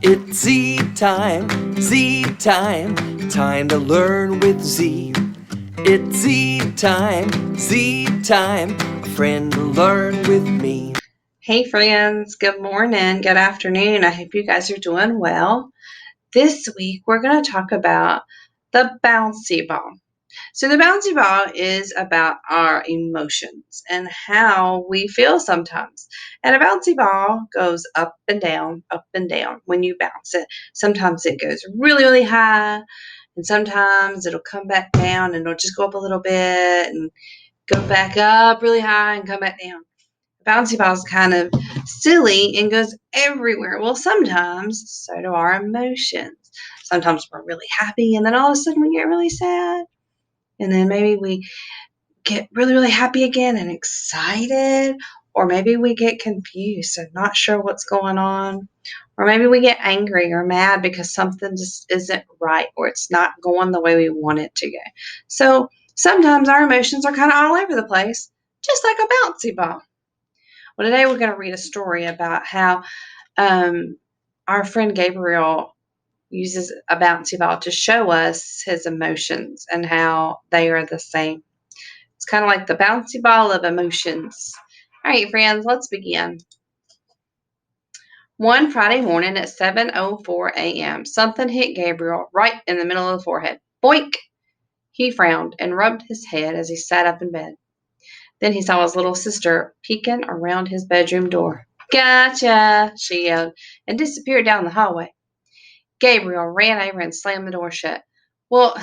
It's Z time, time to learn with Z. It's Z time, a friend to learn with me. Hey friends, good morning, good afternoon. I hope you guys are doing well. This week we're going to talk about the bouncy ball. So the bouncy ball is about our emotions and how we feel sometimes. And a bouncy ball goes up and down when you bounce it. Sometimes it goes really, really high, and sometimes it'll come back down and it'll just go up a little bit and go back up really high and come back down. Bouncy ball is kind of silly and goes everywhere. Well, sometimes so do our emotions. Sometimes we're really happy, and then all of a sudden we get really sad. And then maybe we get really, really happy again and excited. Or maybe we get confused and not sure what's going on. Or maybe we get angry or mad because something just isn't right or it's not going the way we want it to go. So sometimes our emotions are kind of all over the place, just like a bouncy ball. Well, today we're going to read a story about how our friend Gabriel uses a bouncy ball to show us his emotions and how they are the same. It's kind of like the bouncy ball of emotions. All right, friends, let's begin. One Friday morning at 7:04 a.m., something hit Gabriel right in the middle of the forehead. Boink! He frowned and rubbed his head as he sat up in bed. Then he saw his little sister peeking around his bedroom door. "Gotcha!" she yelled, and disappeared down the hallway. Gabriel ran over and slammed the door shut. "Well,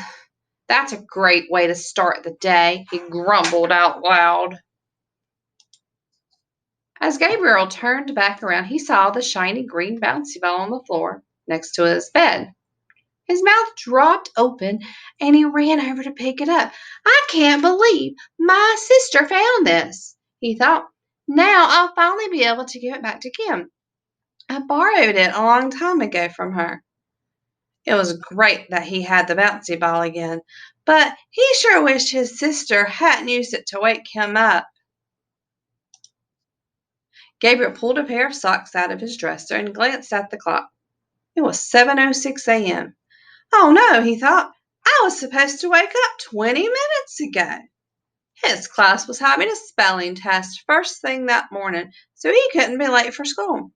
that's a great way to start the day," he grumbled out loud. As Gabriel turned back around, he saw the shiny green bouncy ball on the floor next to his bed. His mouth dropped open and he ran over to pick it up. "I can't believe my sister found this," he thought. "Now I'll finally be able to give it back to Kim. I borrowed it a long time ago from her." It was great that he had the bouncy ball again, but he sure wished his sister hadn't used it to wake him up. Gabriel pulled a pair of socks out of his dresser and glanced at the clock. It was 7:06 a.m. "Oh no," he thought. "I was supposed to wake up 20 minutes ago." His class was having a spelling test first thing that morning, so he couldn't be late for school.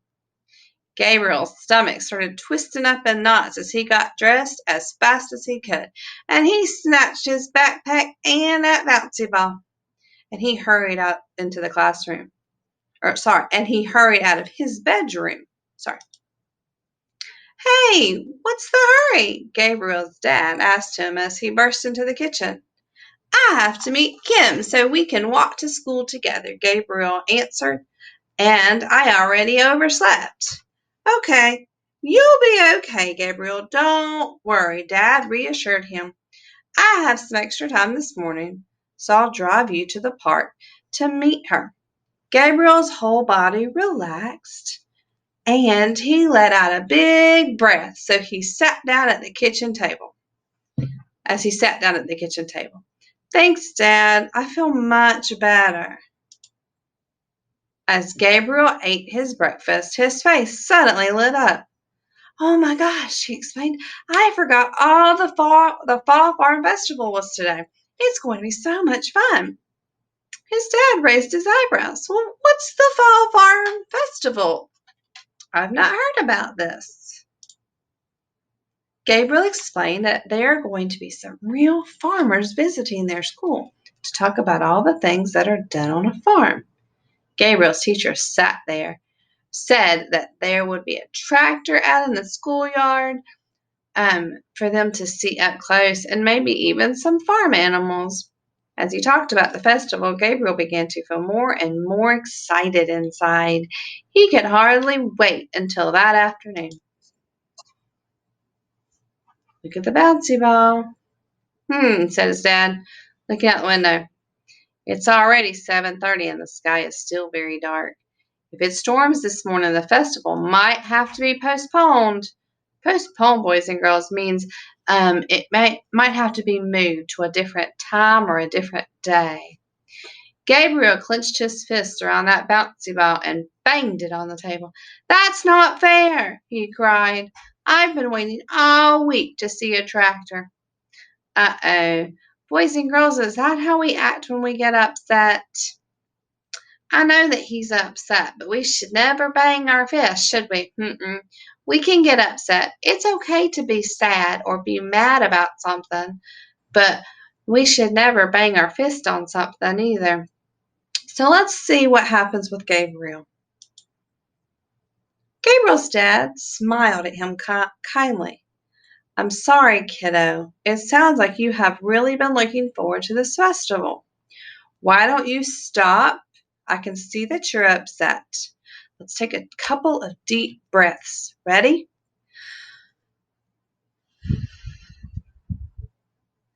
Gabriel's stomach started twisting up in knots as he got dressed as fast as he could, and he snatched his backpack and that bouncy ball, and he hurried out into the classroom. And he hurried out of his bedroom. "Hey, what's the hurry?" Gabriel's dad asked him as he burst into the kitchen. "I have to meet Kim so we can walk to school together," Gabriel answered, "and I already overslept." "Okay, you'll be okay, Gabriel. Don't worry," Dad reassured him. "I have some extra time this morning, so I'll drive you to the park to meet her." Gabriel's whole body relaxed, and he let out a big breath, so he sat down at the kitchen table. As he sat down at the kitchen table, "Thanks, Dad. I feel much better." As Gabriel ate his breakfast, his face suddenly lit up. "Oh my gosh," he explained. "I forgot all the Fall Farm Festival was today. It's going to be so much fun." His dad raised his eyebrows. "Well, what's the Fall Farm Festival? I've not heard about this." Gabriel explained that there are going to be some real farmers visiting their school to talk about all the things that are done on a farm. Gabriel's teacher sat there, said that there would be a tractor out in the schoolyard for them to see up close, and maybe even some farm animals. As he talked about the festival, Gabriel began to feel more and more excited inside. He could hardly wait until that afternoon. "Look at the bouncy ball." Said his dad, looking out the window. "It's already 7:30 and the sky is still very dark. If it storms this morning, the festival might have to be postponed." Postponed, boys and girls, means it might have to be moved to a different time or a different day. Gabriel clenched his fist around that bouncy ball and banged it on the table. "That's not fair," he cried. "I've been waiting all week to see a tractor." Uh-oh. Boys and girls, is that how we act when we get upset? I know that he's upset, but we should never bang our fist, should we? We can get upset. It's okay to be sad or be mad about something, but we should never bang our fist on something either. So let's see what happens with Gabriel. Gabriel's dad smiled at him kindly. "I'm sorry, kiddo. It sounds like you have really been looking forward to this festival. Why don't you stop? I can see that you're upset. Let's take a couple of deep breaths. Ready?"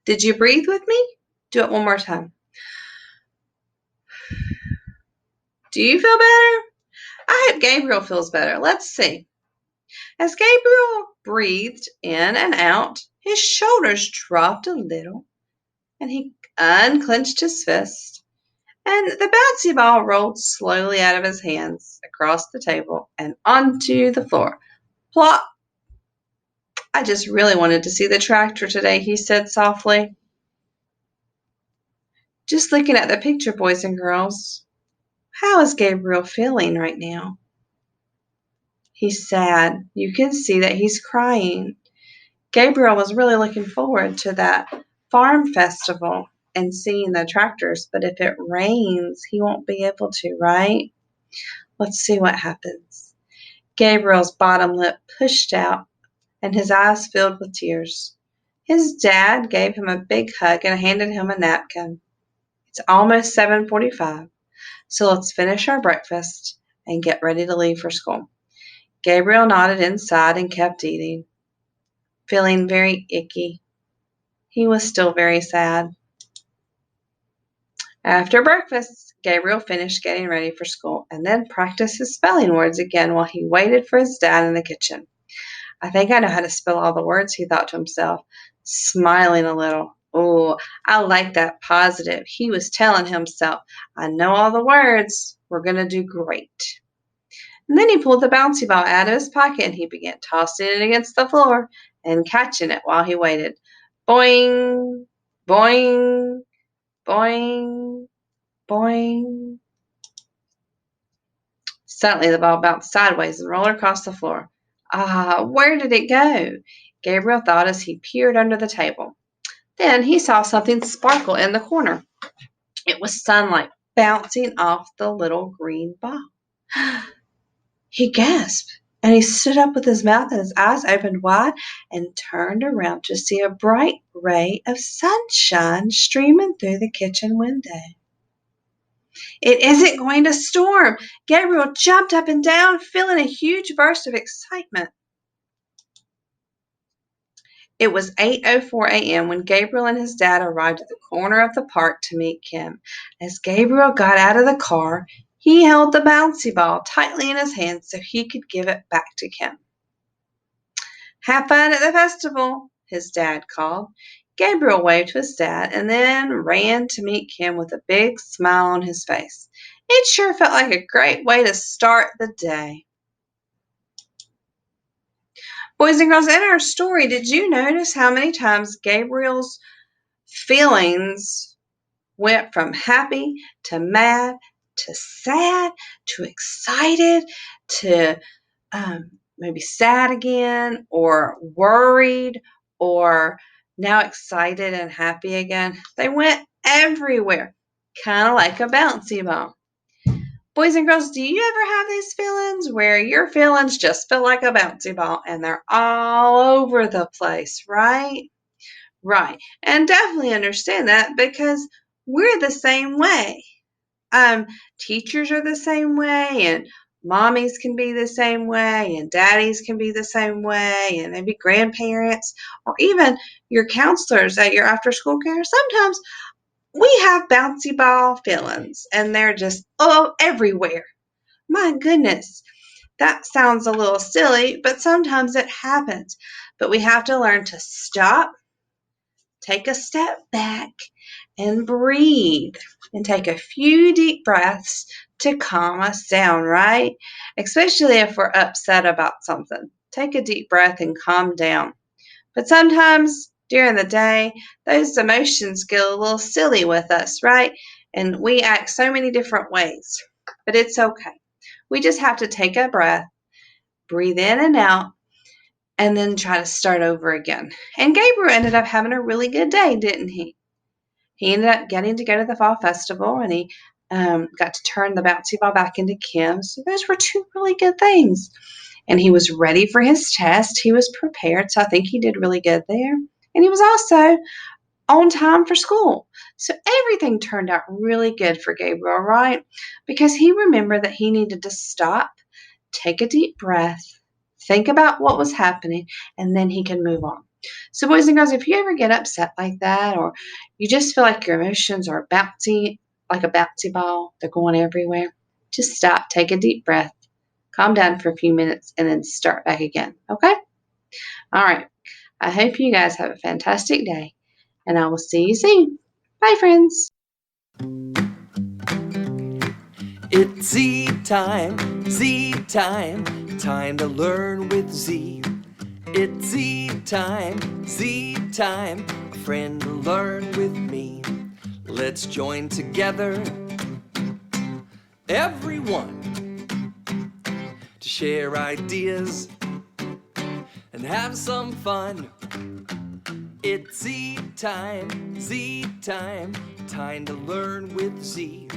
Did you breathe with me? Do it one more time. Do you feel better? I hope Gabriel feels better. Let's see. As Gabriel breathed in and out, his shoulders dropped a little, and he unclenched his fist, and the bouncy ball rolled slowly out of his hands, across the table, and onto the floor. Plop! "I just really wanted to see the tractor today," he said softly. Just looking at the picture, boys and girls, how is Gabriel feeling right now? He's sad. You can see that he's crying. Gabriel was really looking forward to that farm festival and seeing the tractors, but if it rains, he won't be able to, right? Let's see what happens. Gabriel's bottom lip pushed out and his eyes filled with tears. His dad gave him a big hug and handed him a napkin. It's almost 7:45, so let's finish our breakfast and get ready to leave for school. Gabriel nodded inside and kept eating, feeling very icky. He was still very sad. After breakfast, Gabriel finished getting ready for school and then practiced his spelling words again while he waited for his dad in the kitchen. "I think I know how to spell all the words," he thought to himself, smiling a little. "Oh, I like that positive." He was telling himself, "I know all the words. We're going to do great." And then he pulled the bouncy ball out of his pocket and he began tossing it against the floor and catching it while he waited. Boing, boing, boing, boing. Suddenly the ball bounced sideways and rolled across the floor. Ah, where did it go? Gabriel thought as he peered under the table. Then he saw something sparkle in the corner. It was sunlight bouncing off the little green ball. He gasped, and he stood up with his mouth and his eyes opened wide and turned around to see a bright ray of sunshine streaming through the kitchen window. "It isn't going to storm!" Gabriel jumped up and down, feeling a huge burst of excitement. It was 8:04 a.m. when Gabriel and his dad arrived at the corner of the park to meet Kim. As Gabriel got out of the car, he held the bouncy ball tightly in his hand so he could give it back to Kim. "Have fun at the festival," his dad called. Gabriel waved to his dad and then ran to meet Kim with a big smile on his face. It sure felt like a great way to start the day. Boys and girls, in our story, did you notice how many times Gabriel's feelings went from happy to mad to sad to excited to maybe sad again or worried or now excited and happy again? They went everywhere, kind of like a bouncy ball. Boys and girls, do you ever have these feelings where your feelings just feel like a bouncy ball and they're all over the place, right? Right. And definitely understand that because we're the same way. Teachers are the same way, and mommies can be the same way, and daddies can be the same way, and maybe grandparents, or even your counselors at your after school care. Sometimes we have bouncy ball feelings, and they're just everywhere. My goodness, that sounds a little silly, but sometimes it happens. But we have to learn to stop, take a step back, and breathe and take a few deep breaths to calm us down, right? Especially if we're upset about something. Take a deep breath and calm down. But sometimes during the day, those emotions get a little silly with us, right? And we act so many different ways. But it's okay. We just have to take a breath, breathe in and out, and then try to start over again. And Gabriel ended up having a really good day, didn't he? He ended up getting to go to the fall festival, and he got to turn the bouncy ball back into Kim. So those were two really good things. And he was ready for his test. He was prepared, so I think he did really good there. And he was also on time for school. So everything turned out really good for Gabriel, right? Because he remembered that he needed to stop, take a deep breath, think about what was happening, and then he can move on. So, boys and girls, if you ever get upset like that, or you just feel like your emotions are bouncy, like a bouncy ball, they're going everywhere, just stop, take a deep breath, calm down for a few minutes, and then start back again. Okay? All right. I hope you guys have a fantastic day, and I will see you soon. Bye, friends. It's Z time, time to learn with Z. It's Z time, a friend to learn with me. Let's join together, everyone, to share ideas and have some fun. It's Z time, time to learn with Z.